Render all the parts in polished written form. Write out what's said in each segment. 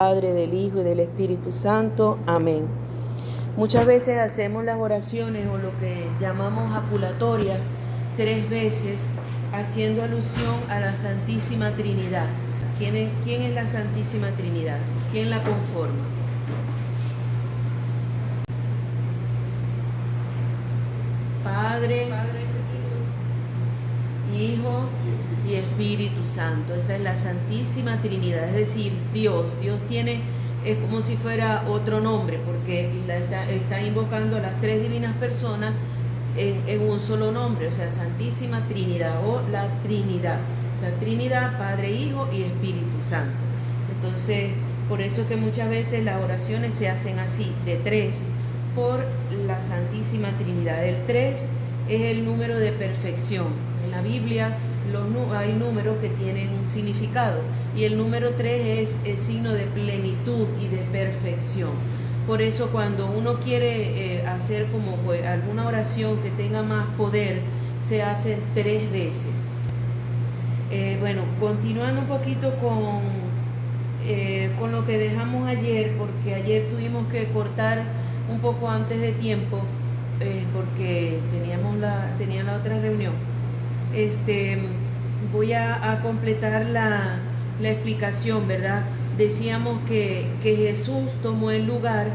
Padre, del Hijo y del Espíritu Santo. Amén. Muchas veces hacemos las oraciones o lo que llamamos apulatorias 3 veces, haciendo alusión a la Santísima Trinidad. ¿Quién es la Santísima Trinidad? ¿Quién la conforma? Padre, Hijo y Espíritu Santo. Esa es la Santísima Trinidad, es decir, Dios. Dios tiene, es como si fuera otro nombre, porque está invocando a las 3 divinas personas en un solo nombre, o sea, Santísima Trinidad o la Trinidad. O sea, Trinidad, Padre, Hijo y Espíritu Santo. Entonces, por eso es que muchas veces las oraciones se hacen así, de 3, por la Santísima Trinidad. El 3 es el número de perfección. En la Biblia hay números que tienen un significado y el número 3 es signo de plenitud y de perfección. Por eso cuando uno quiere hacer como alguna oración que tenga más poder, se hace 3 veces. Bueno, continuando un poquito con lo que dejamos ayer, porque ayer tuvimos que cortar un poco antes de tiempo, porque tenía la otra reunión. Voy a completar la explicación, ¿verdad? Decíamos que Jesús tomó el lugar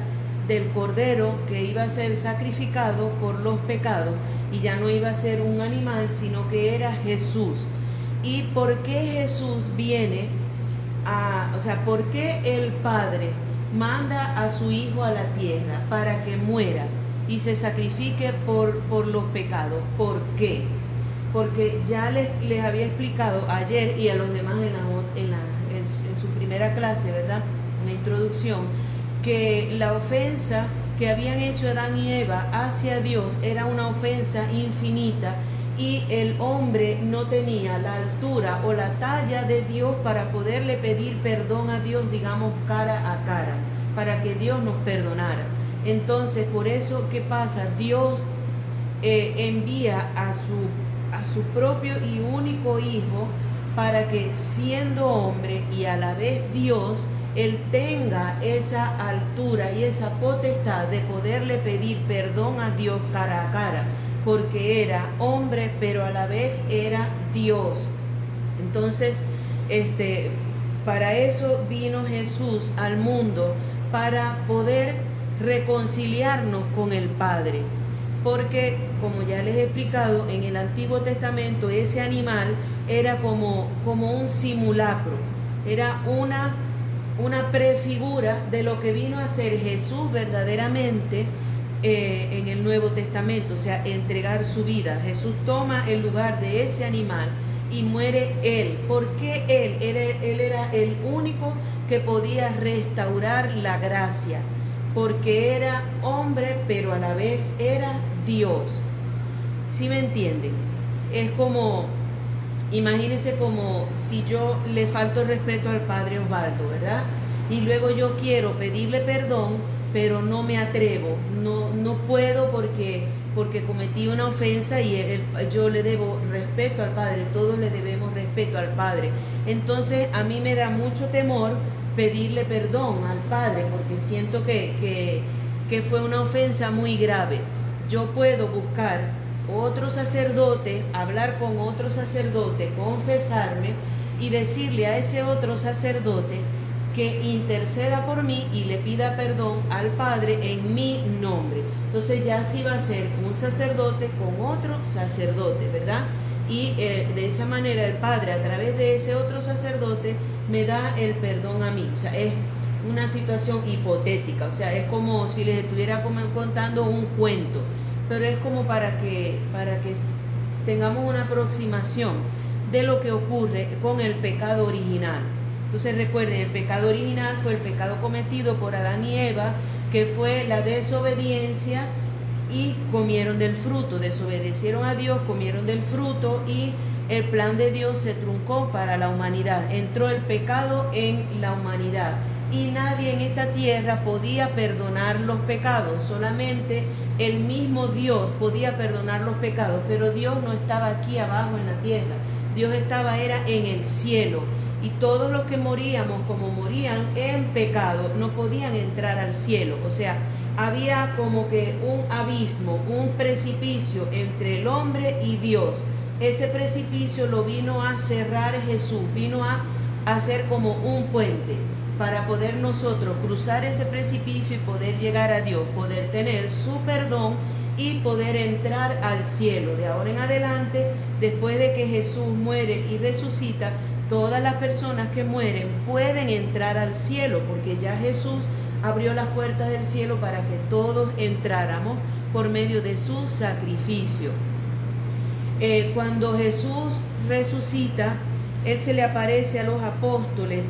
del Cordero que iba a ser sacrificado por los pecados y ya no iba a ser un animal, sino que era Jesús. ¿Y por qué Jesús viene por qué el Padre manda a su Hijo a la tierra para que muera y se sacrifique por los pecados? ¿Por qué? Porque ya les había explicado ayer y a los demás en su primera clase, ¿verdad? En la introducción, que la ofensa que habían hecho Adán y Eva hacia Dios era una ofensa infinita y el hombre no tenía la altura o la talla de Dios para poderle pedir perdón a Dios, digamos, cara a cara, para que Dios nos perdonara. Entonces, por eso, ¿qué pasa? Dios envía a su propio y único Hijo para que, siendo hombre y a la vez Dios, Él tenga esa altura y esa potestad de poderle pedir perdón a Dios cara a cara, porque era hombre pero a la vez era Dios. Entonces, para eso vino Jesús al mundo, para poder reconciliarnos con el Padre. Porque, como ya les he explicado, en el Antiguo Testamento ese animal era como un simulacro, era una prefigura de lo que vino a ser Jesús verdaderamente en el Nuevo Testamento, o sea, entregar su vida. Jesús toma el lugar de ese animal y muere Él. ¿Por qué Él? Él era el único que podía restaurar la gracia, porque era hombre, pero a la vez era Dios. ¿Sí me entienden? Es como, imagínense como si yo le falto respeto al padre Osvaldo, ¿verdad? Y luego yo quiero pedirle perdón, pero no me atrevo, no puedo porque cometí una ofensa y yo le debo respeto al Padre, todos le debemos respeto al Padre. Entonces a mí me da mucho temor pedirle perdón al Padre porque siento que fue una ofensa muy grave. Yo puedo buscar otro sacerdote, hablar con otro sacerdote, confesarme y decirle a ese otro sacerdote que interceda por mí y le pida perdón al Padre en mi nombre. Entonces ya sí va a ser un sacerdote con otro sacerdote, ¿verdad? Y de esa manera el Padre, a través de ese otro sacerdote, me da el perdón a mí. O sea, es una situación hipotética, o sea, es como si les estuviera contando un cuento, pero es como para que tengamos una aproximación de lo que ocurre con el pecado original. Entonces recuerden, el pecado original fue el pecado cometido por Adán y Eva, que fue la desobediencia y comieron del fruto, desobedecieron a Dios, comieron del fruto y el plan de Dios se truncó para la humanidad. Entró el pecado en la humanidad y nadie en esta tierra podía perdonar los pecados, solamente el mismo Dios podía perdonar los pecados, pero Dios no estaba aquí abajo en la tierra, Dios era en el cielo. y todos los que moríamos, como morían en pecado, no podían entrar al cielo. O sea, había como que un abismo, un precipicio entre el hombre y Dios. Ese precipicio lo vino a cerrar Jesús, vino a hacer como un puente para poder nosotros cruzar ese precipicio y poder llegar a Dios, poder tener su perdón y poder entrar al cielo. De ahora en adelante, después de que Jesús muere y resucita, todas las personas que mueren pueden entrar al cielo, porque ya Jesús abrió las puertas del cielo para que todos entráramos por medio de su sacrificio. Cuando Jesús resucita, Él se le aparece a los apóstoles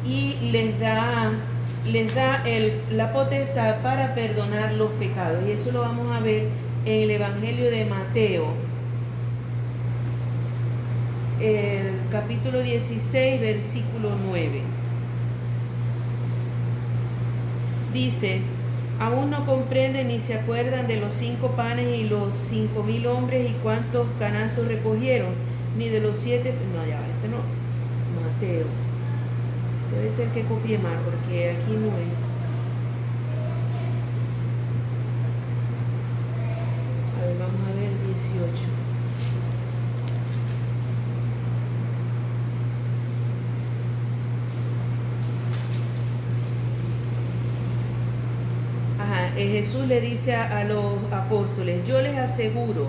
y les da la potestad para perdonar los pecados. Y eso lo vamos a ver en el Evangelio de Mateo, el capítulo 16, versículo 9. Dice: aún no comprenden ni se acuerdan de los 5 panes y los 5.000 hombres y cuántos canastos recogieron, ni de los 7... No, ya, este no. Mateo. Debe ser que copié mal, porque aquí no es. A ver, vamos a ver 18. Jesús le dice a los apóstoles: yo les aseguro,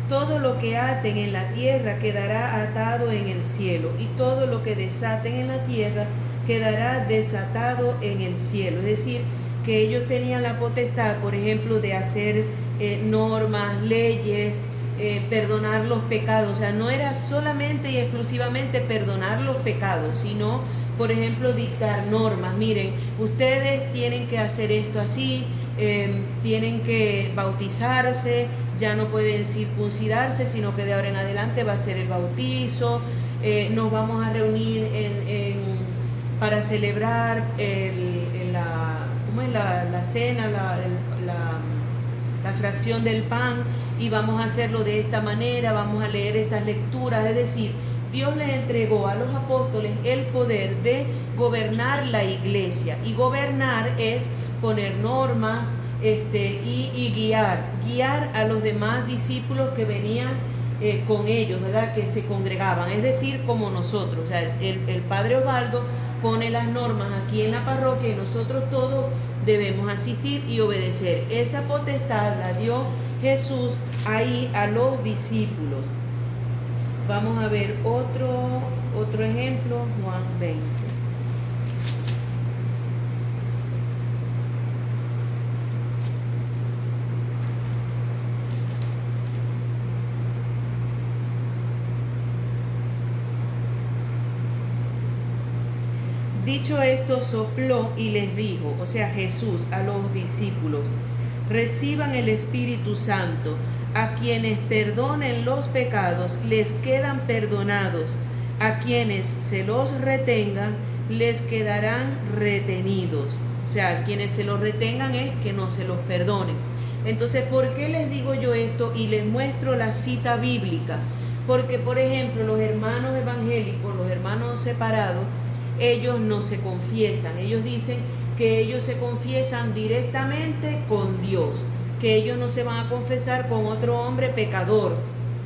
todo lo que aten en la tierra quedará atado en el cielo, y todo lo que desaten en la tierra quedará desatado en el cielo. Es decir, que ellos tenían la potestad, por ejemplo, de hacer normas, leyes, perdonar los pecados. O sea, no era solamente y exclusivamente perdonar los pecados, sino, por ejemplo, dictar normas. Miren, ustedes tienen que hacer esto así, tienen que bautizarse, ya no pueden circuncidarse, sino que de ahora en adelante va a ser el bautizo. Nos vamos a reunir para celebrar la cena, la fracción del pan, y vamos a hacerlo de esta manera, vamos a leer estas lecturas. Es decir, Dios les entregó a los apóstoles el poder de gobernar la iglesia, y gobernar es poner normas y guiar a los demás discípulos que venían con ellos, ¿verdad? Que se congregaban, es decir, como nosotros. O sea, el padre Osvaldo pone las normas aquí en la parroquia y nosotros todos debemos asistir y obedecer. Esa potestad la dio Jesús ahí a los discípulos. Vamos a ver otro ejemplo, Juan 20. Dicho esto, sopló y les dijo, o sea, Jesús a los discípulos: reciban el Espíritu Santo. A quienes perdonen los pecados les quedan perdonados, a quienes se los retengan les quedarán retenidos. O sea, a quienes se los retengan es que no se los perdonen. Entonces, ¿por qué les digo yo esto y les muestro la cita bíblica? Porque, por ejemplo, los hermanos evangélicos, los hermanos separados, ellos no se confiesan. Ellos dicen que ellos se confiesan directamente con Dios, que ellos no se van a confesar con otro hombre pecador,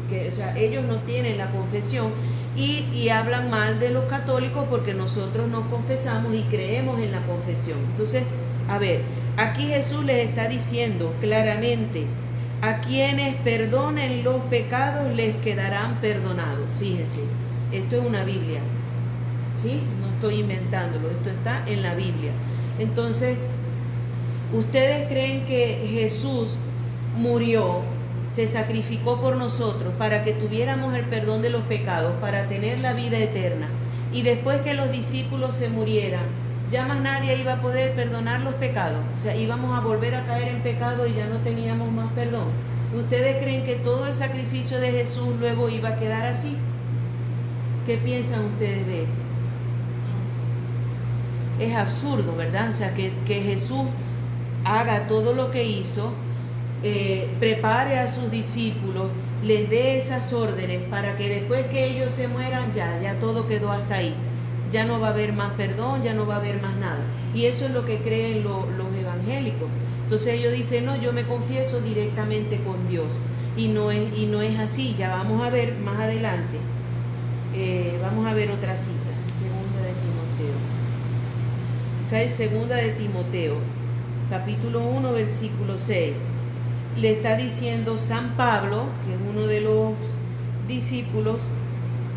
que, o sea, ellos no tienen la confesión, y hablan mal de los católicos porque nosotros nos confesamos y creemos en la confesión. Entonces, a ver, aquí Jesús les está diciendo claramente: a quienes perdonen los pecados les quedarán perdonados. Fíjense, esto es una Biblia, ¿sí? No estoy inventándolo, esto está en la Biblia. Entonces, ¿ustedes creen que Jesús murió, se sacrificó por nosotros para que tuviéramos el perdón de los pecados, para tener la vida eterna, y después que los discípulos se murieran, ya más nadie iba a poder perdonar los pecados? O sea, íbamos a volver a caer en pecado y ya no teníamos más perdón. ¿Ustedes creen que todo el sacrificio de Jesús luego iba a quedar así? ¿Qué piensan ustedes de esto? Es absurdo, ¿verdad? O sea, que Jesús haga todo lo que hizo, prepare a sus discípulos, les dé esas órdenes para que después que ellos se mueran, ya todo quedó hasta ahí. ya no va a haber más perdón, ya no va a haber más nada. Y eso es lo que creen los evangélicos. Entonces ellos dicen, no, yo me confieso directamente con Dios. Y no es así, ya vamos a ver más adelante. Vamos a ver otra cita, segunda de Timoteo. Esa es segunda de Timoteo, capítulo 1, versículo 6. Le está diciendo San Pablo, que es uno de los discípulos,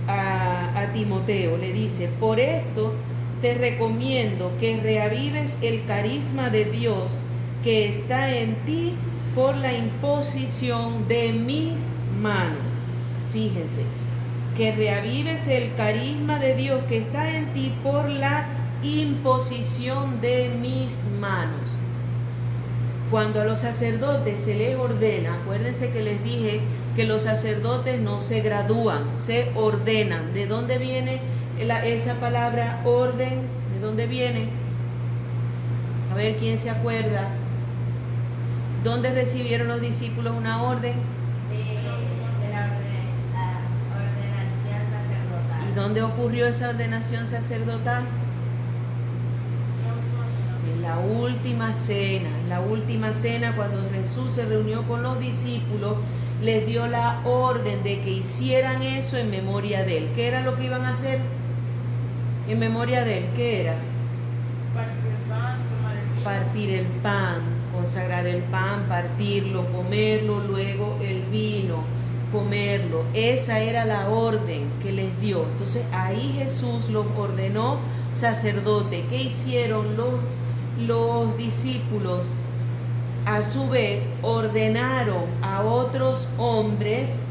a Timoteo, le dice, por esto te recomiendo que reavives el carisma de Dios que está en ti por la imposición de mis manos. Fíjense, que reavives el carisma de Dios que está en ti por la imposición de mis manos. Cuando a los sacerdotes se les ordena, acuérdense que les dije que los sacerdotes no se gradúan, se ordenan. ¿De dónde viene esa palabra orden? ¿De dónde viene? A ver, ¿quién se acuerda? ¿Dónde recibieron los discípulos una orden? De la ordenación sacerdotal. ¿Y dónde ocurrió esa ordenación sacerdotal? En la última cena, cuando Jesús se reunió con los discípulos, les dio la orden de que hicieran eso en memoria de Él. ¿Qué era lo que iban a hacer en memoria de Él? ¿Qué era? Partir el pan, consagrar el pan, partirlo, comerlo, luego el vino, comerlo. Esa era la orden que les dio. Entonces ahí Jesús los ordenó sacerdote. ¿Qué hicieron los discípulos? A su vez ordenaron a otros hombres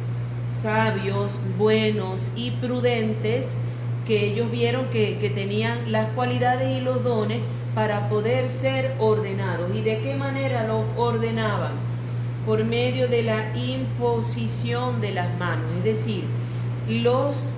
sabios, buenos y prudentes, que ellos vieron que tenían las cualidades y los dones para poder ser ordenados. ¿Y de qué manera los ordenaban? Por medio de la imposición de las manos. Es decir, los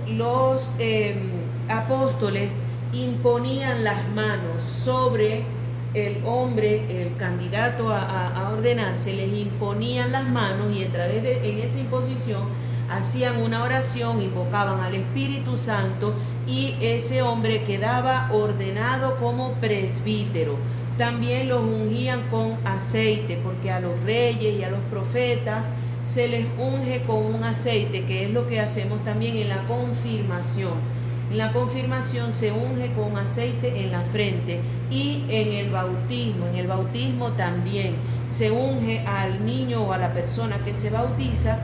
apóstoles imponían las manos sobre el hombre, el candidato a ordenarse, les imponían las manos y en esa imposición hacían una oración, invocaban al Espíritu Santo y ese hombre quedaba ordenado como presbítero. También los ungían con aceite, porque a los reyes y a los profetas se les unge con un aceite, que es lo que hacemos también en la confirmación. En la confirmación se unge con aceite en la frente y en el bautismo también se unge al niño o a la persona que se bautiza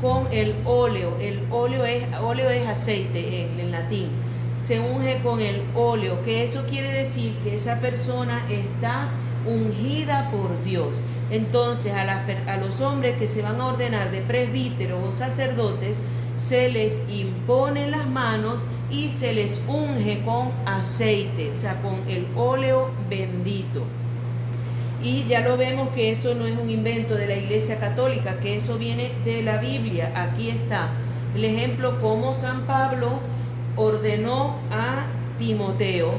con el óleo. El óleo es aceite en latín. Se unge con el óleo, que eso quiere decir que esa persona está ungida por Dios. Entonces a los hombres que se van a ordenar de presbíteros o sacerdotes, se les imponen las manos y se les unge con aceite, o sea, con el óleo bendito. Y ya lo vemos que eso no es un invento de la Iglesia Católica, que eso viene de la Biblia. Aquí está el ejemplo cómo San Pablo ordenó a Timoteo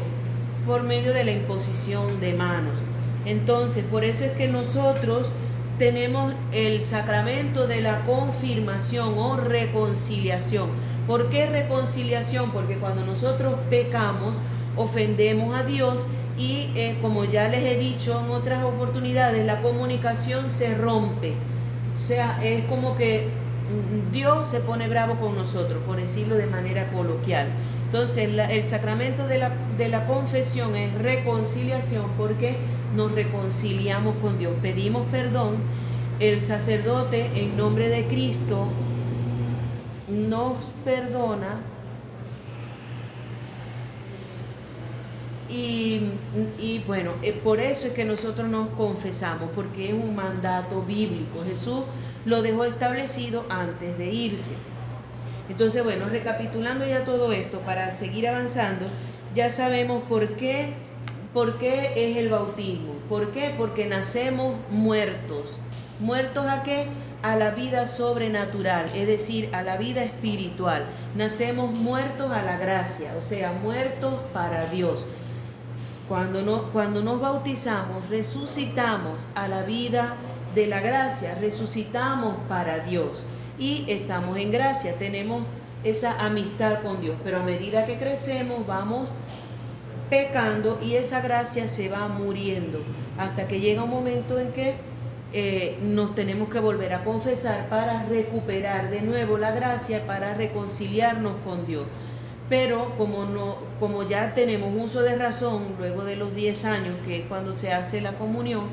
por medio de la imposición de manos. Entonces, por eso es que nosotros tenemos el sacramento de la confirmación o reconciliación. ¿Por qué reconciliación? Porque cuando nosotros pecamos, ofendemos a Dios y como ya les he dicho en otras oportunidades, la comunicación se rompe. O sea, es como que Dios se pone bravo con nosotros, por decirlo de manera coloquial. Entonces, el sacramento de la confesión es reconciliación, porque nos reconciliamos con Dios, pedimos perdón. El sacerdote, en nombre de Cristo, nos perdona y bueno, por eso es que nosotros nos confesamos, porque es un mandato bíblico. Jesús lo dejó establecido antes de irse. Entonces, bueno, recapitulando ya todo esto, para seguir avanzando, ya sabemos por qué es el bautismo. ¿Por qué? Porque nacemos muertos. ¿Muertos a qué? A la vida sobrenatural, es decir, a la vida espiritual. Nacemos muertos a la gracia, o sea, muertos para Dios. Cuando nos bautizamos, resucitamos a la vida de la gracia, resucitamos para Dios y estamos en gracia, tenemos esa amistad con Dios. Pero a medida que crecemos vamos pecando y esa gracia se va muriendo hasta que llega un momento en que nos tenemos que volver a confesar para recuperar de nuevo la gracia, para reconciliarnos con Dios. Pero como ya tenemos uso de razón, luego de los 10 años, que es cuando se hace la comunión,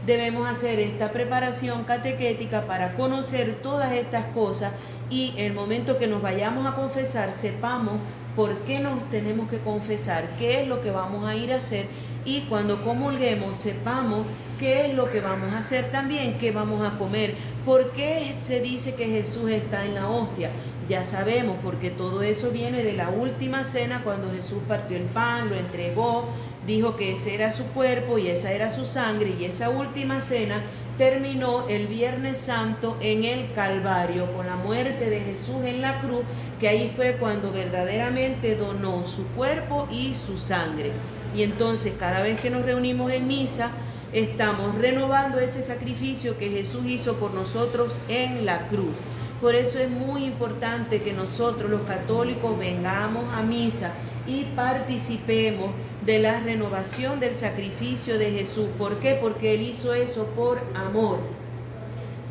debemos hacer esta preparación catequética para conocer todas estas cosas y en el momento que nos vayamos a confesar, sepamos por qué nos tenemos que confesar, qué es lo que vamos a ir a hacer, y cuando comulguemos sepamos qué es lo que vamos a hacer también, qué vamos a comer, por qué se dice que Jesús está en la hostia. Ya sabemos, porque todo eso viene de la última cena, cuando Jesús partió el pan, lo entregó, dijo que ese era su cuerpo y esa era su sangre, y esa última cena terminó el Viernes Santo en el Calvario, con la muerte de Jesús en la cruz, que ahí fue cuando verdaderamente donó su cuerpo y su sangre. Y entonces cada vez que nos reunimos en misa, estamos renovando ese sacrificio que Jesús hizo por nosotros en la cruz. Por eso es muy importante que nosotros los católicos vengamos a misa y participemos de la renovación del sacrificio de Jesús. ¿Por qué? Porque Él hizo eso por amor.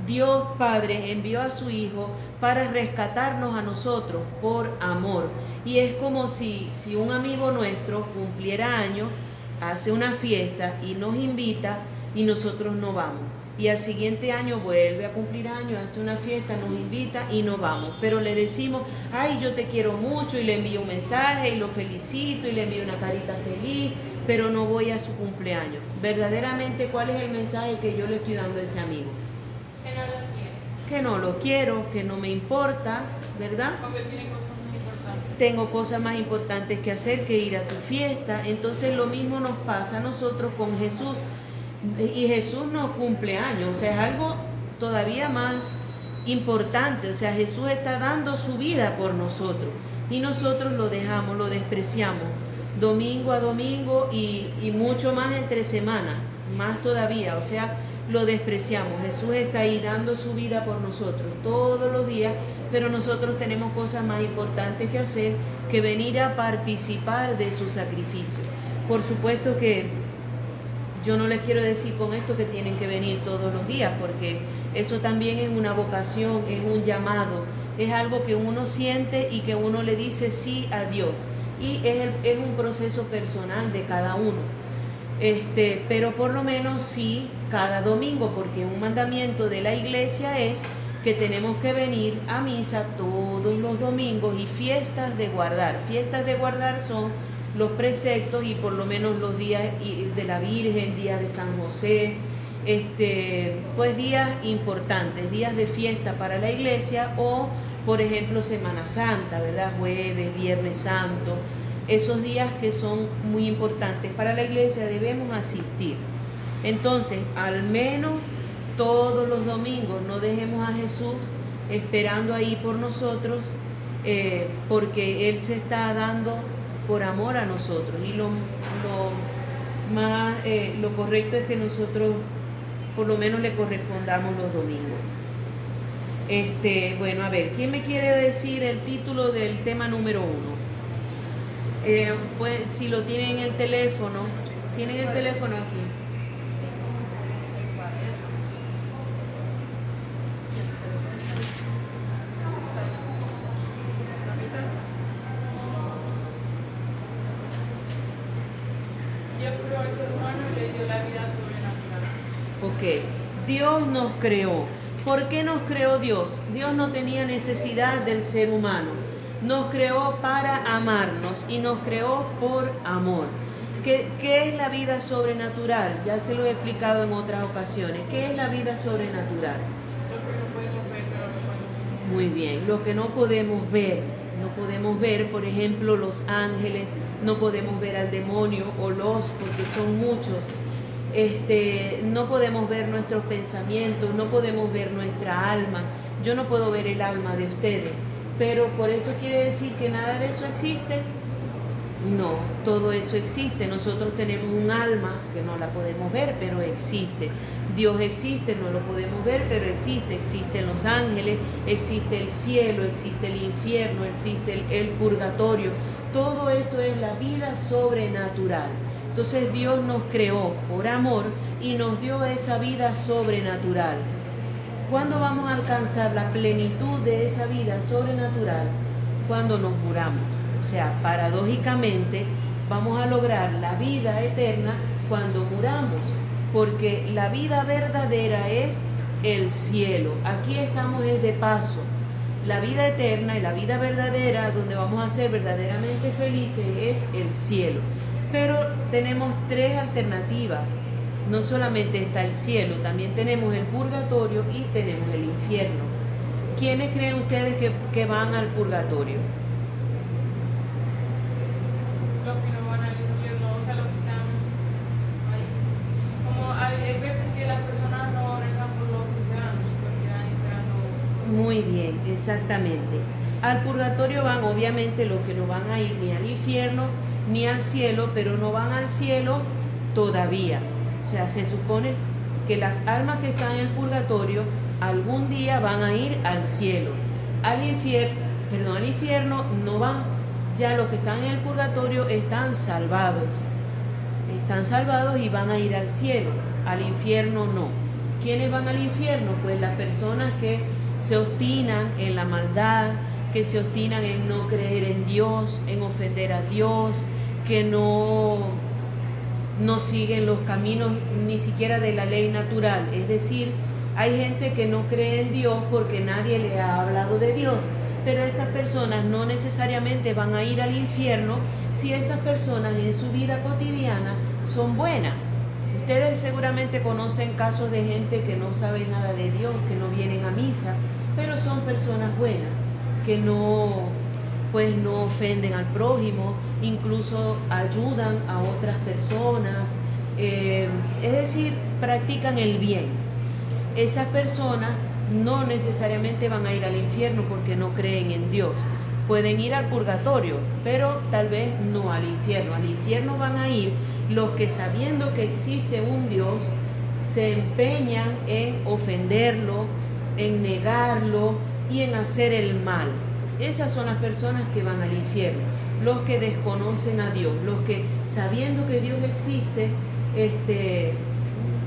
Dios Padre envió a su Hijo para rescatarnos a nosotros por amor. Y es como si un amigo nuestro cumpliera años, hace una fiesta y nos invita y nosotros no vamos. Y al siguiente año vuelve a cumplir años, hace una fiesta, nos invita y no vamos. Pero le decimos, ay, yo te quiero mucho, y le envío un mensaje y lo felicito y le envío una carita feliz, pero no voy a su cumpleaños. Verdaderamente, ¿cuál es el mensaje que yo le estoy dando a ese amigo? Que no lo quiero. Que no lo quiero, que no me importa, ¿verdad? Porque tiene cosas muy importantes. Tengo cosas más importantes que hacer que ir a tu fiesta. Entonces lo mismo nos pasa a nosotros con Jesús. Y Jesús no cumple años, o sea, es algo todavía más importante. O sea, Jesús está dando su vida por nosotros y nosotros lo dejamos, lo despreciamos domingo a domingo y mucho más entre semana, más todavía. O sea, lo despreciamos. Jesús está ahí dando su vida por nosotros todos los días, pero nosotros tenemos cosas más importantes que hacer que venir a participar de su sacrificio. Por supuesto que yo no les quiero decir con esto que tienen que venir todos los días, porque eso también es una vocación, es un llamado, es algo que uno siente y que uno le dice sí a Dios. Y es un proceso personal de cada uno. Pero por lo menos sí cada domingo, porque un mandamiento de la iglesia es que tenemos que venir a misa todos los domingos, y fiestas de guardar. Fiestas de guardar son los preceptos y por lo menos los días de la Virgen, día de San José, pues días importantes, días de fiesta para la iglesia, o por ejemplo Semana Santa, ¿verdad? Jueves, Viernes Santo, esos días que son muy importantes para la iglesia debemos asistir. Entonces, al menos todos los domingos no dejemos a Jesús esperando ahí por nosotros, porque Él se está dando por amor a nosotros, y lo correcto es que nosotros por lo menos le correspondamos los domingos. Bueno, a ver, ¿quién me quiere decir el título del tema número 1? Pues si lo tienen en el teléfono, tienen el teléfono aquí. Dios creó al ser humano y le dio la vida sobrenatural. Ok, Dios nos creó. ¿Por qué nos creó Dios? Dios no tenía necesidad del ser humano. Nos creó para amarnos y nos creó por amor. ¿Qué es la vida sobrenatural? Ya se lo he explicado en otras ocasiones. ¿Qué es la vida sobrenatural? Lo que no podemos ver, pero lo podemos. Muy bien, lo que no podemos ver. No podemos ver, por ejemplo, los ángeles, no podemos ver al demonio o porque son muchos. No podemos ver nuestros pensamientos, no podemos ver nuestra alma. Yo no puedo ver el alma de ustedes, pero por eso quiere decir que nada de eso existe. No, todo eso existe. Nosotros tenemos un alma que no la podemos ver, pero existe. Dios existe, no lo podemos ver, pero existe. Existen los ángeles, existe el cielo, existe el infierno, existe el purgatorio. Todo eso es la vida sobrenatural. Entonces Dios nos creó por amor y nos dio esa vida sobrenatural. ¿Cuándo vamos a alcanzar la plenitud de esa vida sobrenatural? Cuando nos muramos. O sea, paradójicamente vamos a lograr la vida eterna cuando muramos, porque la vida verdadera es el cielo. Aquí estamos de paso. La vida eterna y la vida verdadera, donde vamos a ser verdaderamente felices, es el cielo. Pero tenemos tres alternativas. No solamente está el cielo, también tenemos el purgatorio y tenemos el infierno. ¿Quiénes creen ustedes que van al purgatorio? Los que no van al infierno, o sea, los que están ahí. Como hay veces que las personas no rezan por los que se dan, porque están esperando. Muy bien, exactamente. Al purgatorio van obviamente los que no van a ir ni al infierno ni al cielo, pero no van al cielo todavía. O sea, se supone que las almas que están en el purgatorio algún día van a ir al cielo. Al infierno no van. Ya los que están en el purgatorio están salvados. Están salvados y van a ir al cielo. Al infierno no. ¿Quiénes van al infierno? Pues las personas que se obstinan en la maldad, que se obstinan en no creer en Dios, en ofender a Dios, que no siguen los caminos ni siquiera de la ley natural. Es decir, hay gente que no cree en Dios porque nadie le ha hablado de Dios. Pero esas personas no necesariamente van a ir al infierno si esas personas en su vida cotidiana son buenas. Ustedes seguramente conocen casos de gente que no sabe nada de Dios, que no vienen a misa, pero son personas buenas, que no ofenden al prójimo, incluso ayudan a otras personas, es decir, practican el bien. Esas personas no necesariamente van a ir al infierno porque no creen en Dios. Pueden ir al purgatorio, pero tal vez no al infierno. Al infierno van a ir los que, sabiendo que existe un Dios, se empeñan en ofenderlo, en negarlo y en hacer el mal. Esas son las personas que van al infierno. Los que desconocen a Dios, los que, sabiendo que Dios existe,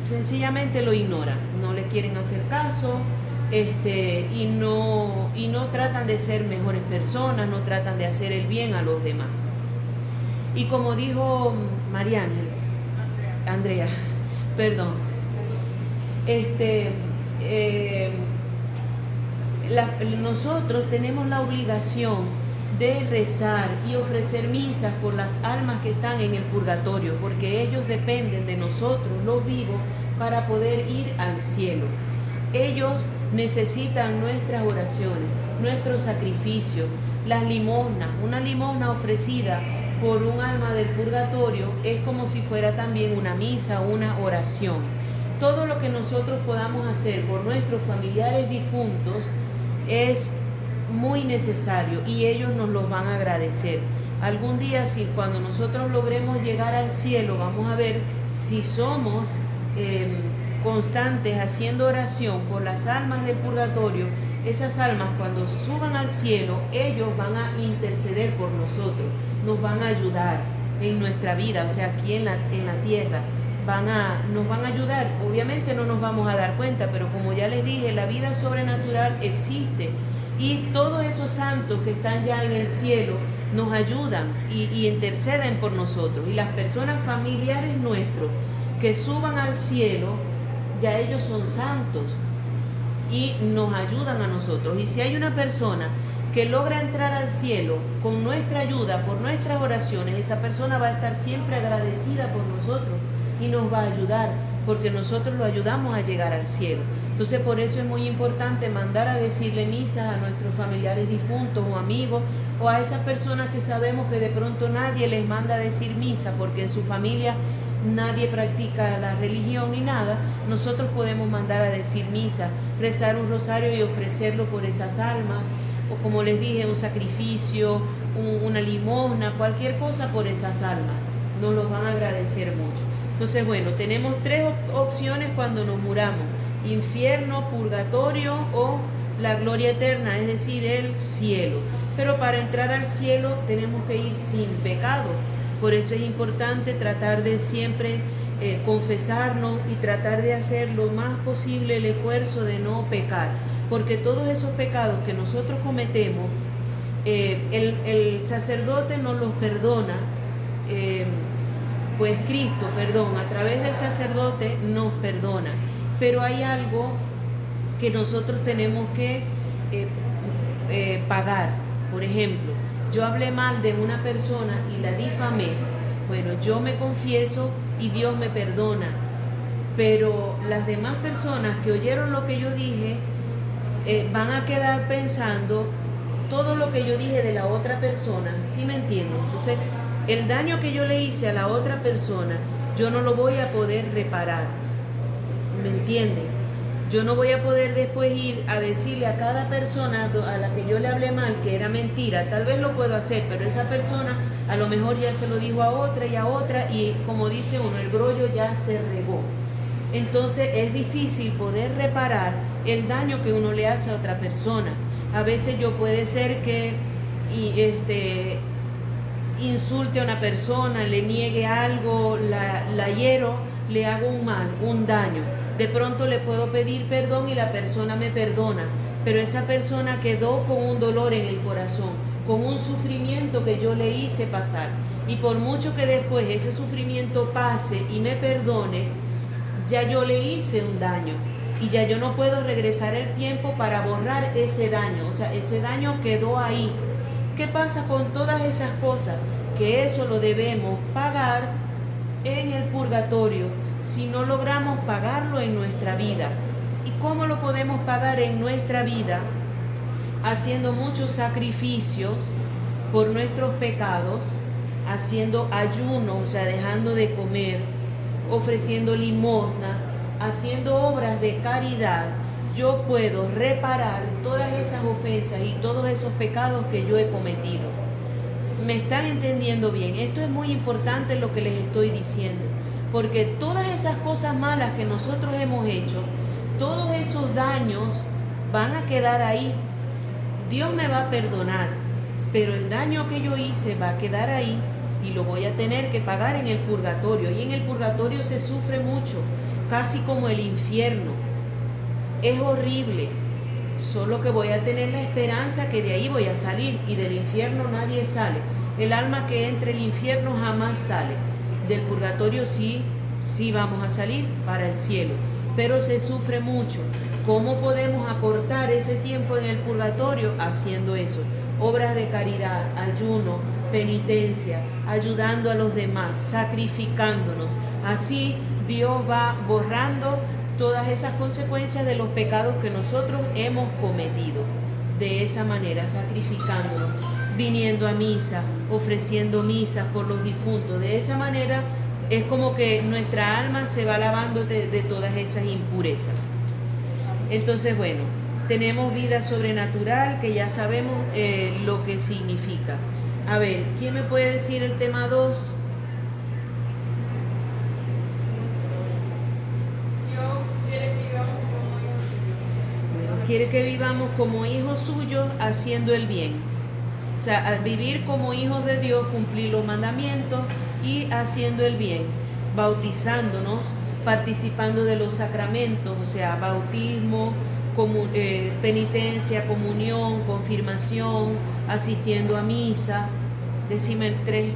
sencillamente lo ignoran, no le quieren hacer caso, y no tratan de ser mejores personas, no tratan de hacer el bien a los demás. Y como dijo Andrea, perdón, nosotros tenemos la obligación de rezar y ofrecer misas por las almas que están en el purgatorio, porque ellos dependen de nosotros, los vivos, para poder ir al cielo. Ellos necesitan nuestras oraciones, nuestros sacrificios, las limosnas. Una limosna ofrecida por un alma del purgatorio es como si fuera también una misa, una oración. Todo lo que nosotros podamos hacer por nuestros familiares difuntos es muy necesario y ellos nos los van a agradecer. Algún día, cuando nosotros logremos llegar al cielo, vamos a ver si somos constantes haciendo oración por las almas del purgatorio. Esas almas, cuando suban al cielo, ellos van a interceder por nosotros, nos van a ayudar en nuestra vida, o sea, aquí en la tierra nos van a ayudar. Obviamente no nos vamos a dar cuenta, pero como ya les dije, la vida sobrenatural existe y todos esos santos que están ya en el cielo nos ayudan y interceden por nosotros. Y las personas familiares nuestros que suban al cielo, ya ellos son santos y nos ayudan a nosotros. Y si hay una persona que logra entrar al cielo con nuestra ayuda, por nuestras oraciones, esa persona va a estar siempre agradecida por nosotros y nos va a ayudar, porque nosotros lo ayudamos a llegar al cielo. Entonces, por eso es muy importante mandar a decirle misas a nuestros familiares difuntos o amigos, o a esas personas que sabemos que de pronto nadie les manda a decir misa porque en su familia nadie practica la religión ni nada. Nosotros podemos mandar a decir misa, rezar un rosario y ofrecerlo por esas almas, o como les dije, un sacrificio, una limosna, cualquier cosa por esas almas. Nos los van a agradecer mucho. Entonces, bueno, tenemos tres opciones cuando nos muramos: infierno, purgatorio o la gloria eterna, es decir, el cielo. Pero para entrar al cielo tenemos que ir sin pecado. Por eso es importante tratar de siempre confesarnos y tratar de hacer lo más posible el esfuerzo de no pecar. Porque todos esos pecados que nosotros cometemos, el sacerdote nos los perdona. Pues Cristo, perdón, a través del sacerdote nos perdona. Pero hay algo que nosotros tenemos que pagar. Por ejemplo, yo hablé mal de una persona y la difamé. Bueno, yo me confieso y Dios me perdona. Pero las demás personas que oyeron lo que yo dije van a quedar pensando todo lo que yo dije de la otra persona. ¿Sí me entienden? Entonces, el daño que yo le hice a la otra persona, yo no lo voy a poder reparar. ¿Me entienden? Yo no voy a poder después ir a decirle a cada persona a la que yo le hablé mal que era mentira. Tal vez lo puedo hacer, pero esa persona a lo mejor ya se lo dijo a otra y como dice uno, el brollo ya se regó. Entonces es difícil poder reparar el daño que uno le hace a otra persona. A veces yo puede ser que insulte a una persona, le niegue algo, la hiero, le hago un mal, un daño. De pronto le puedo pedir perdón y la persona me perdona, pero esa persona quedó con un dolor en el corazón, con un sufrimiento que yo le hice pasar. Y por mucho que después ese sufrimiento pase y me perdone, ya yo le hice un daño y ya yo no puedo regresar el tiempo para borrar ese daño. O sea, ese daño quedó ahí. ¿Qué pasa con todas esas cosas? Que eso lo debemos pagar en el purgatorio si no logramos pagarlo en nuestra vida. ¿Y cómo lo podemos pagar en nuestra vida? Haciendo muchos sacrificios por nuestros pecados, haciendo ayuno, o sea, dejando de comer, ofreciendo limosnas, haciendo obras de caridad. Yo puedo reparar todas esas ofensas y todos esos pecados que yo he cometido. ¿Me están entendiendo bien? Esto es muy importante lo que les estoy diciendo, porque todas esas cosas malas que nosotros hemos hecho, todos esos daños van a quedar ahí. Dios me va a perdonar, pero el daño que yo hice va a quedar ahí y lo voy a tener que pagar en el purgatorio. Y en el purgatorio se sufre mucho, casi como el infierno. Es horrible, solo que voy a tener la esperanza que de ahí voy a salir, y del infierno nadie sale. El alma que entre el infierno jamás sale. Del purgatorio sí vamos a salir para el cielo, pero se sufre mucho. ¿Cómo podemos acortar ese tiempo en el purgatorio? Haciendo eso: obras de caridad, ayuno, penitencia, ayudando a los demás, sacrificándonos. Así Dios va borrando todas esas consecuencias de los pecados que nosotros hemos cometido. De esa manera, sacrificándonos, viniendo a misa, ofreciendo misas por los difuntos. De esa manera es como que nuestra alma se va lavando de todas esas impurezas. Entonces, bueno, tenemos vida sobrenatural, que ya sabemos lo que significa. A ver, ¿quién me puede decir el tema 2? Quiere que vivamos como hijos suyos haciendo el bien. O sea, al vivir como hijos de Dios, cumplir los mandamientos y haciendo el bien, bautizándonos, participando de los sacramentos, o sea, bautismo, penitencia, comunión, confirmación, asistiendo a misa. Decime el 3.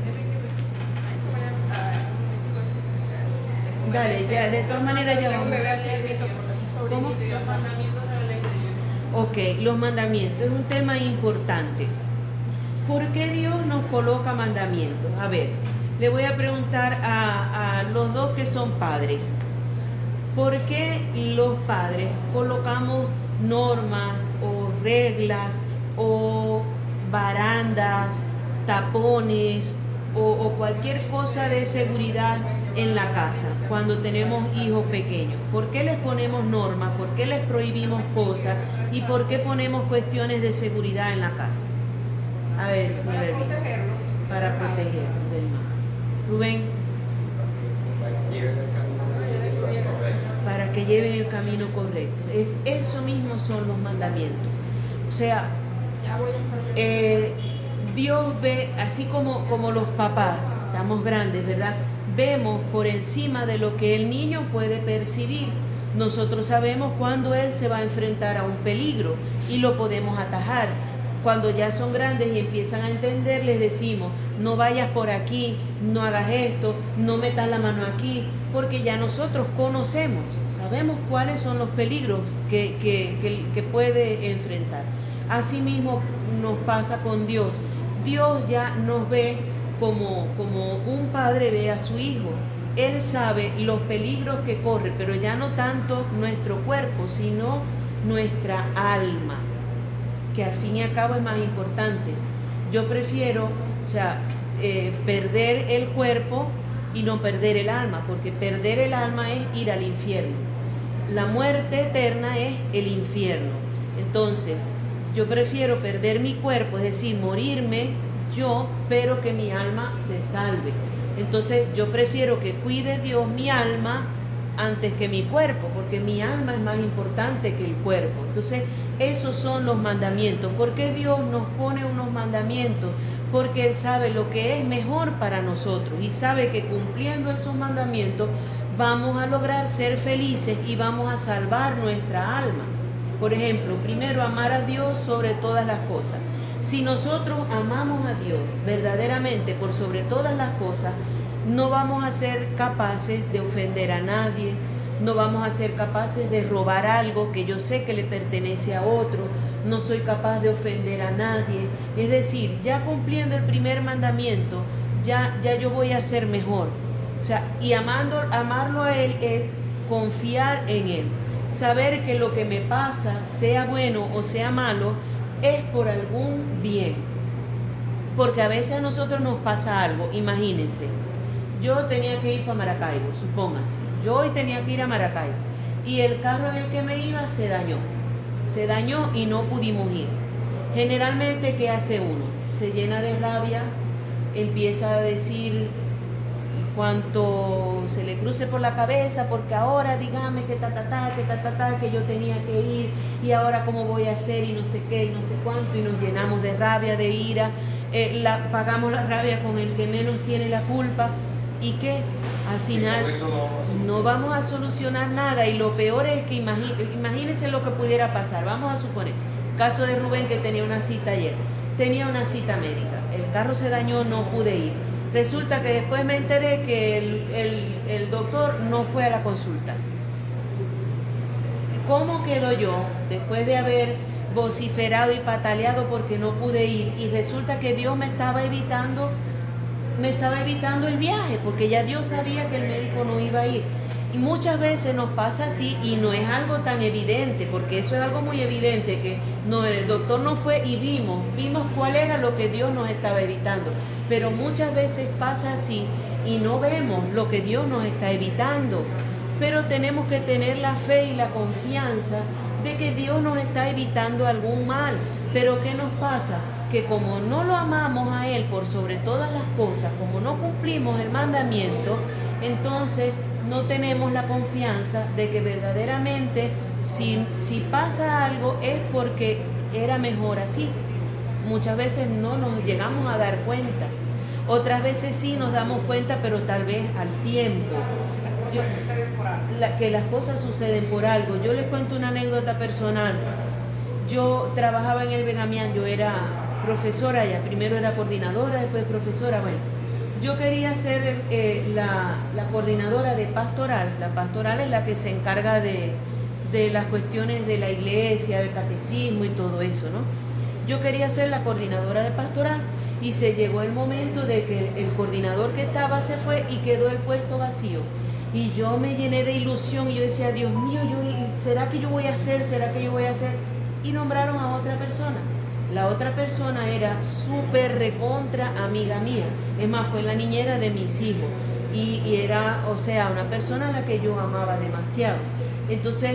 Dale, ya, de todas maneras ya vamos. ¿Cómo? Ok, los mandamientos es un tema importante. ¿Por qué Dios nos coloca mandamientos? A ver, le voy a preguntar a los dos que son padres. ¿Por qué los padres colocamos normas o reglas o barandas, tapones o cualquier cosa de seguridad en la casa cuando tenemos hijos pequeños? ¿Por qué les ponemos normas? ¿Por qué les prohibimos cosas? ¿Y por qué ponemos cuestiones de seguridad en la casa? A ver, señor Para Ervin. protegerlo. Para protegernos del mal. Rubén, para que lleven el camino correcto. Eso mismo son los mandamientos. O sea, Ya voy a salir. Dios ve, así como los papás, estamos grandes, ¿verdad? Vemos por encima de lo que el niño puede percibir. Nosotros sabemos cuándo él se va a enfrentar a un peligro y lo podemos atajar. Cuando ya son grandes y empiezan a entender, les decimos, no vayas por aquí, no hagas esto, no metas la mano aquí, porque ya nosotros conocemos, sabemos cuáles son los peligros que puede enfrentar. Asimismo nos pasa con Dios. Dios ya nos ve como un padre ve a su hijo. Él sabe los peligros que corre, pero ya no tanto nuestro cuerpo, sino nuestra alma, que al fin y al cabo es más importante. Yo prefiero, perder el cuerpo y no perder el alma, porque perder el alma es ir al infierno. La muerte eterna es el infierno. Entonces, yo prefiero perder mi cuerpo, es decir, morirme yo, pero que mi alma se salve. Entonces, yo prefiero que cuide Dios mi alma antes que mi cuerpo, porque mi alma es más importante que el cuerpo. Entonces, esos son los mandamientos. ¿Por qué Dios nos pone unos mandamientos? Porque Él sabe lo que es mejor para nosotros y sabe que cumpliendo esos mandamientos vamos a lograr ser felices y vamos a salvar nuestra alma. Por ejemplo, primero, amar a Dios sobre todas las cosas. Si nosotros amamos a Dios verdaderamente por sobre todas las cosas, no vamos a ser capaces de ofender a nadie, no vamos a ser capaces de robar algo que yo sé que le pertenece a otro, no soy capaz de ofender a nadie. Es decir, ya cumpliendo el primer mandamiento, ya yo voy a ser mejor. Y amarlo a Él es confiar en Él. Saber que lo que me pasa, sea bueno o sea malo, es por algún bien. Porque a veces a nosotros nos pasa algo. Imagínense, yo tenía que ir para Maracaibo, supónganse. Yo hoy tenía que ir a Maracaibo y el carro en el que me iba se dañó y no pudimos ir. Generalmente, ¿qué hace uno? Se llena de rabia, empieza a decir cuanto se le cruce por la cabeza, porque ahora dígame que que yo tenía que ir y ahora cómo voy a hacer y no sé qué y no sé cuánto, y nos llenamos de rabia, de ira, pagamos la rabia con el que menos tiene la culpa. Y que al final no vamos a solucionar nada, y lo peor es que imagínense lo que pudiera pasar. Vamos a suponer, caso de Rubén, que tenía una cita ayer, tenía una cita médica, el carro se dañó, no pude ir. Resulta que después me enteré que el doctor no fue a la consulta. ¿Cómo quedo yo después de haber vociferado y pataleado porque no pude ir? Y resulta que Dios me estaba evitando el viaje, porque ya Dios sabía que el médico no iba a ir. Y muchas veces nos pasa así, y no es algo tan evidente, porque eso es algo muy evidente, que no, el doctor no fue y vimos cuál era lo que Dios nos estaba evitando. Pero muchas veces pasa así y no vemos lo que Dios nos está evitando. Pero tenemos que tener la fe y la confianza de que Dios nos está evitando algún mal. Pero ¿qué nos pasa? Que como no lo amamos a Él por sobre todas las cosas, como no cumplimos el mandamiento, entonces no tenemos la confianza de que verdaderamente si pasa algo es porque era mejor así. Muchas veces no nos llegamos a dar cuenta, otras veces sí nos damos cuenta, pero tal vez al tiempo. Que las cosas suceden por algo. Yo les cuento una anécdota personal. Yo trabajaba en el Benamián, yo era profesora ya, primero era coordinadora, después profesora. Bueno, yo quería ser la coordinadora de pastoral. La pastoral es la que se encarga de las cuestiones de la iglesia, del catecismo y todo eso, ¿no? Yo quería ser la coordinadora de pastoral y se llegó el momento de que el coordinador que estaba se fue y quedó el puesto vacío. Y yo me llené de ilusión y yo decía, Dios mío, ¿será que yo voy a hacer? ¿Será que yo voy a hacer? Y nombraron a otra persona. La otra persona era súper recontra amiga mía. Es más, fue la niñera de mis hijos. Y era, una persona a la que yo amaba demasiado. Entonces,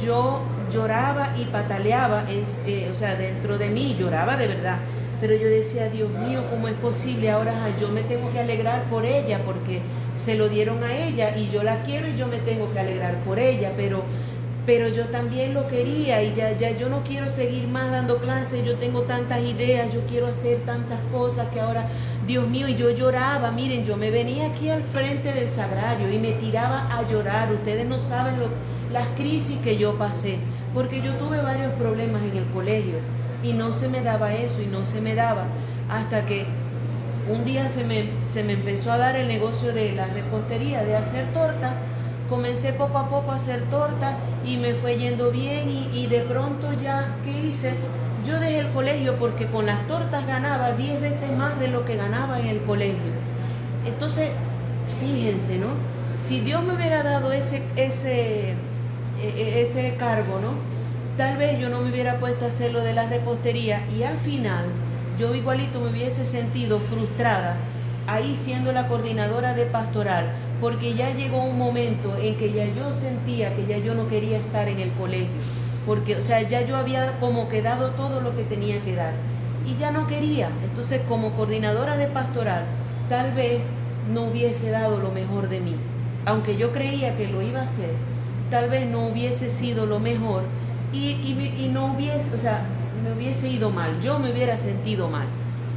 yo lloraba y pataleaba, dentro de mí lloraba de verdad. Pero yo decía, Dios mío, ¿cómo es posible? Ahora yo me tengo que alegrar por ella porque se lo dieron a ella y yo la quiero y yo me tengo que alegrar por ella, pero yo también lo quería y ya yo no quiero seguir más dando clases, yo tengo tantas ideas, yo quiero hacer tantas cosas que ahora, Dios mío, y yo lloraba, miren, yo me venía aquí al frente del sagrario y me tiraba a llorar, ustedes no saben las crisis que yo pasé, porque yo tuve varios problemas en el colegio y no se me daba eso y no se me daba, hasta que un día se me empezó a dar el negocio de la repostería, de hacer tortas. Comencé poco a poco a hacer tortas y me fue yendo bien y de pronto ya, ¿qué hice? Yo dejé el colegio porque con las tortas ganaba 10 veces más de lo que ganaba en el colegio. Entonces, fíjense, ¿no? Si Dios me hubiera dado ese cargo, ¿no? Tal vez yo no me hubiera puesto a hacer lo de la repostería y al final yo igualito me hubiese sentido frustrada ahí siendo la coordinadora de pastoral, porque ya llegó un momento en que ya yo sentía que ya yo no quería estar en el colegio, porque, o sea, ya yo había como que dado todo lo que tenía que dar y ya no quería. Entonces, como coordinadora de pastoral, tal vez no hubiese dado lo mejor de mí, aunque yo creía que lo iba a hacer, tal vez no hubiese sido lo mejor y no hubiese, o sea, me hubiese ido mal, yo me hubiera sentido mal.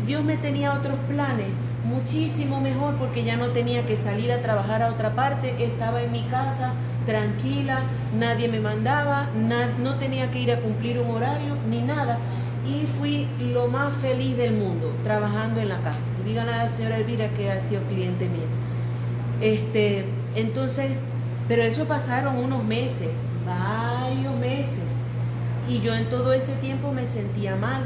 Dios me tenía otros planes muchísimo mejor porque ya no tenía que salir a trabajar a otra parte, estaba en mi casa tranquila, nadie me mandaba, no tenía que ir a cumplir un horario ni nada y fui lo más feliz del mundo trabajando en la casa. Díganle a la señora Elvira que ha sido cliente mía. Entonces, pero eso pasaron unos meses, varios meses y yo en todo ese tiempo me sentía mal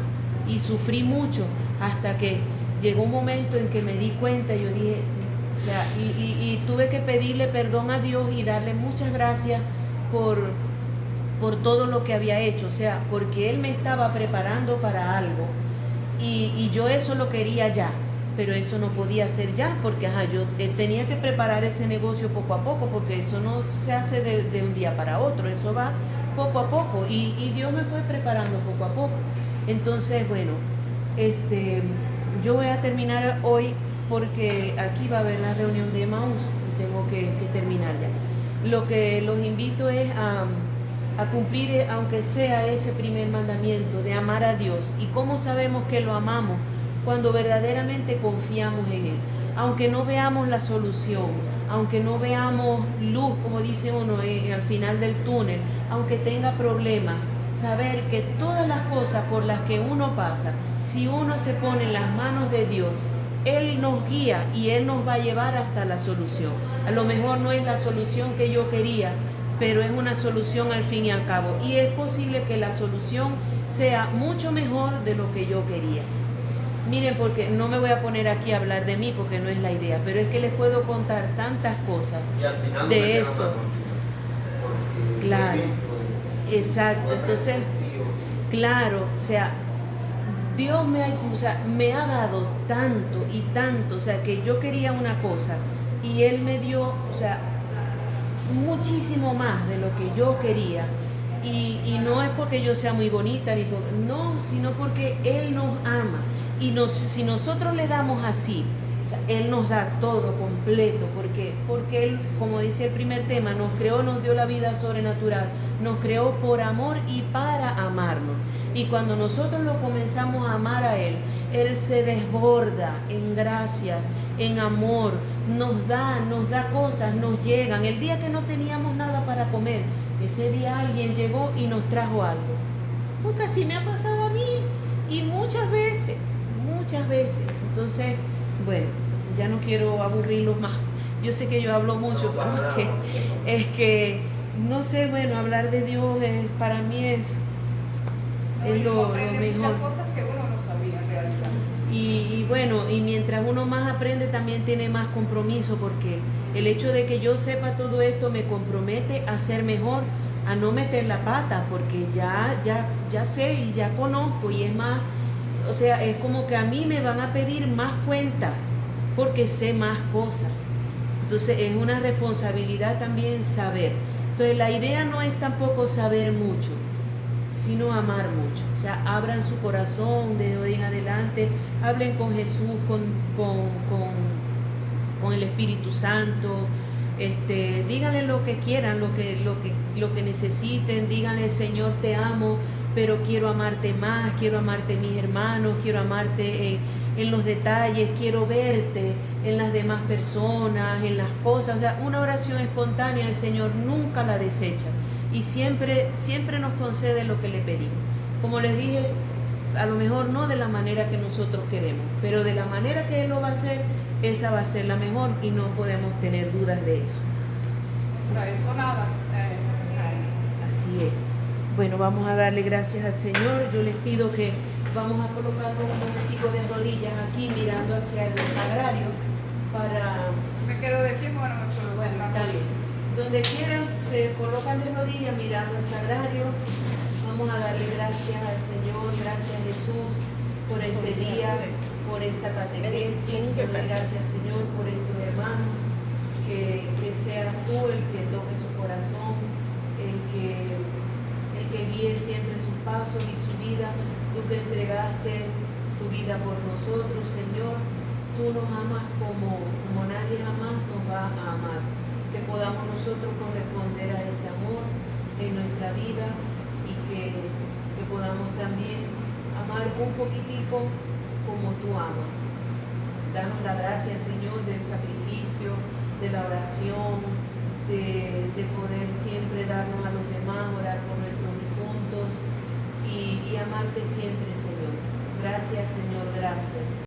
y sufrí mucho hasta que llegó un momento en que me di cuenta, yo dije, o sea, y tuve que pedirle perdón a Dios y darle muchas gracias por todo lo que había hecho, o sea, porque Él me estaba preparando para algo y yo eso lo quería ya, pero eso no podía ser ya, porque él tenía que preparar ese negocio poco a poco, porque eso no se hace de un día para otro, eso va poco a poco y Dios me fue preparando poco a poco. Entonces, bueno, yo voy a terminar hoy porque aquí va a haber la reunión de Emmaús y tengo que terminar ya. Lo que los invito es a cumplir, aunque sea ese primer mandamiento de amar a Dios. ¿Y cómo sabemos que lo amamos? Cuando verdaderamente confiamos en Él. Aunque no veamos la solución, aunque no veamos luz, como dice uno al final del túnel, aunque tenga problemas, saber que todas las cosas por las que uno pasa, si uno se pone en las manos de Dios, Él nos guía y Él nos va a llevar hasta la solución. A lo mejor no es la solución que yo quería, pero es una solución al fin y al cabo. Y es posible que la solución sea mucho mejor de lo que yo quería. Miren, porque no me voy a poner aquí a hablar de mí porque no es la idea, pero es que les puedo contar tantas cosas y al final de eso. Claro, exacto. Entonces, claro, o sea, Dios me ha dado tanto y tanto, o sea, que yo quería una cosa y Él me dio, o sea, muchísimo más de lo que yo quería. Y no es porque yo sea muy bonita, no, sino porque Él nos ama. Y si nosotros le damos así, o sea, Él nos da todo completo, porque Él, como dice el primer tema, nos creó, nos dio la vida sobrenatural, nos creó por amor y para amarnos. Y cuando nosotros lo comenzamos a amar a Él, Él se desborda en gracias, en amor, nos da cosas, nos llegan. El día que no teníamos nada para comer, ese día alguien llegó y nos trajo algo. Porque así me ha pasado a mí y muchas veces. Entonces, bueno, ya no quiero aburrirlos más. Yo sé que yo hablo mucho, pero es que no sé, bueno, hablar de Dios para mí es lo mejor. Muchas cosas que uno no sabía en realidad. Y bueno, y mientras uno más aprende también tiene más compromiso, porque el hecho de que yo sepa todo esto me compromete a ser mejor, a no meter la pata, porque ya sé y ya conozco y es más, o sea, es como que a mí me van a pedir más cuentas porque sé más cosas. Entonces es una responsabilidad también saber. Entonces la idea no es tampoco saber mucho, sino amar mucho. O sea, abran su corazón de hoy en adelante, hablen con Jesús, con el Espíritu Santo. Díganle lo que quieran, lo que necesiten. Díganle: Señor, te amo, pero quiero amarte más, quiero amarte mis hermanos, quiero amarte en los detalles, quiero verte en las demás personas, en las cosas. O sea, una oración espontánea el Señor nunca la desecha y siempre nos concede lo que le pedimos. Como les dije, a lo mejor no de la manera que nosotros queremos, pero de la manera que Él lo va a hacer, esa va a ser la mejor y no podemos tener dudas de eso. Contra eso nada. Así es. Bueno, vamos a darle gracias al Señor. Yo les pido que vamos a colocarnos un momentico de rodillas aquí mirando hacia el sagrario para... Me quedo de pie, bueno, me puedo. Bueno, está bien. Donde quieran, se colocan de rodillas mirando al sagrario. Vamos a darle gracias al Señor, gracias a Jesús por este día, por esta catequesis. Te doy gracias, Señor, por estos hermanos. Que seas tú el que toque su corazón, el que guíe siempre sus pasos y su vida. Tú que entregaste tu vida por nosotros, Señor. Tú nos amas como nadie jamás nos va a amar. Que podamos nosotros corresponder a ese amor en nuestra vida y que podamos también amar un poquitico como tú amas. Danos la gracia, Señor, del sacrificio, de la oración, de poder siempre darnos a los demás, orar por nuestros difuntos y amarte siempre, Señor. Gracias, Señor, gracias.